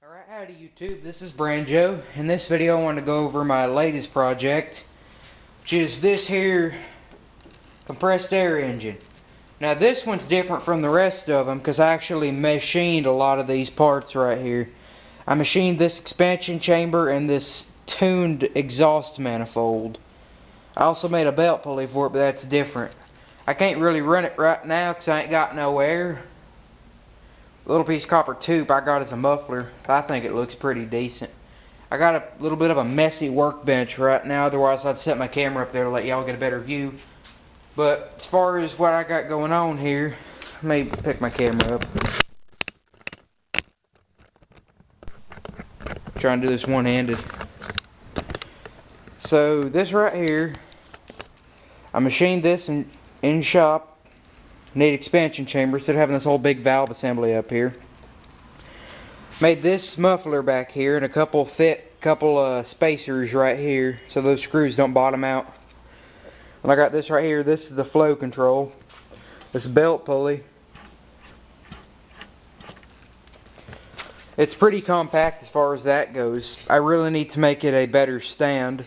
Alright, howdy YouTube, this is BRANJO. In this video I want to go over my latest project, which is this here compressed air engine. Now this one's different from the rest of them because I actually machined a lot of these parts right here. I machined this expansion chamber and this tuned exhaust manifold. I also made a belt pulley for it, but that's different. I can't really run it right now because I ain't got no air. The little piece of copper tube I got as a muffler. I think it looks pretty decent. I got a little bit of a messy workbench right now, otherwise I'd set my camera up there to let y'all get a better view. But as far as what I got going on here, let me pick my camera up. Trying to do this one-handed. So this right here, I machined this in shop. Need expansion chamber instead of having this whole big valve assembly up here. Made this muffler back here and a couple spacers right here so those screws don't bottom out. And I got this right here. This is the flow control. This belt pulley. It's pretty compact as far as that goes. I really need to make it a better stand.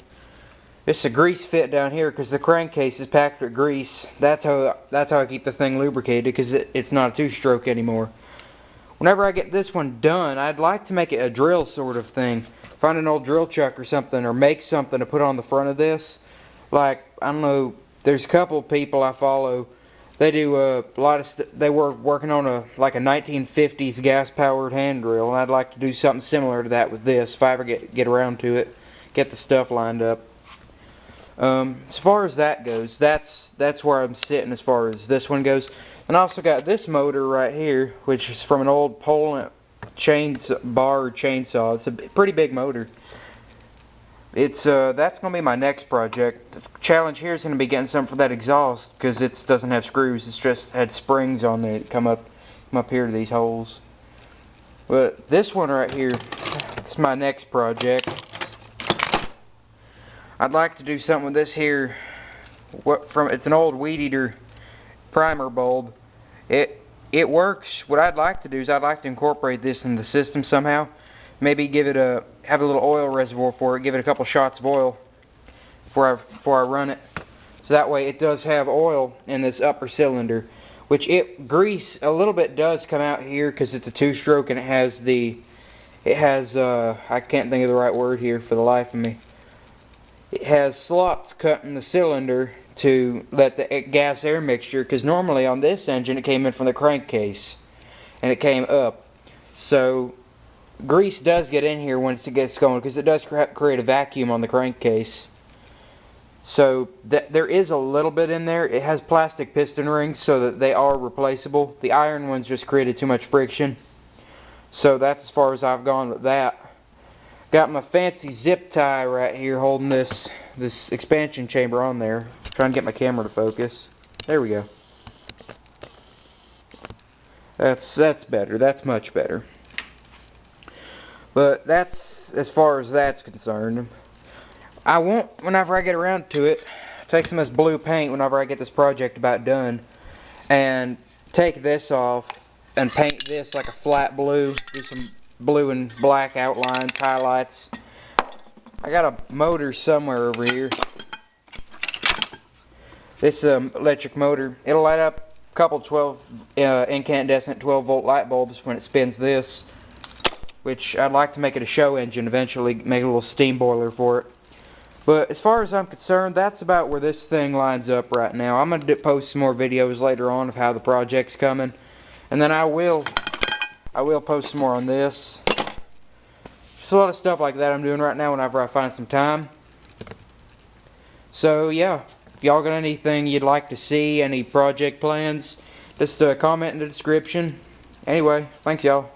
It's a grease fit down here because the crankcase is packed with grease. That's how I keep the thing lubricated because it's not a two-stroke anymore. Whenever I get this one done, I'd like to make it a drill sort of thing. Find an old drill chuck or something, or make something to put on the front of this. Like, I don't know, there's a couple people I follow. They do a lot of they were working on a 1950s gas-powered hand drill, and I'd like to do something similar to that with this if I ever get around to it. Get the stuff lined up. As far as that goes, that's where I'm sitting as far as this one goes. And I also got this motor right here, which is from an old Poland chainsaw. It's a pretty big motor. That's going to be my next project. The challenge here is going to be getting something for that exhaust because it doesn't have screws. It's just had springs on there that come up here to these holes. But this one right here is my next project. I'd like to do something with this here. It's an old weed eater primer bulb. It works. What I'd like to do is I'd like to incorporate this in the system somehow. Maybe have a little oil reservoir for it. Give it a couple shots of oil before I run it. So that way it does have oil in this upper cylinder, which grease a little bit does come out here because it's a two-stroke and it has I can't think of the right word here for the life of me. It has slots cut in the cylinder to let the gas-air mixture, because normally on this engine it came in from the crankcase and it came up. So grease does get in here once it gets going because it does create a vacuum on the crankcase. So there is a little bit in there. It has plastic piston rings so that they are replaceable. The iron ones just created too much friction. So that's as far as I've gone with that. Got my fancy zip tie right here holding this expansion chamber on there. Trying to get my camera to focus. There we go. That's better. That's much better. But that's as far as that's concerned. I won't, whenever I get around to it, take some of this blue paint whenever I get this project about done, and take this off and paint this like a flat blue. Do some blue and black outlines, highlights. I got a motor somewhere over here. This electric motor, it'll light up a couple incandescent 12-volt light bulbs when it spins this, which I'd like to make it a show engine eventually, make a little steam boiler for it. But as far as I'm concerned, that's about where this thing lines up right now. I'm going to post some more videos later on of how the project's coming, and then I will post some more on this. Just a lot of stuff like that I'm doing right now whenever I find some time. So yeah, if y'all got anything you'd like to see, any project plans, just comment in the description. Anyway, thanks y'all.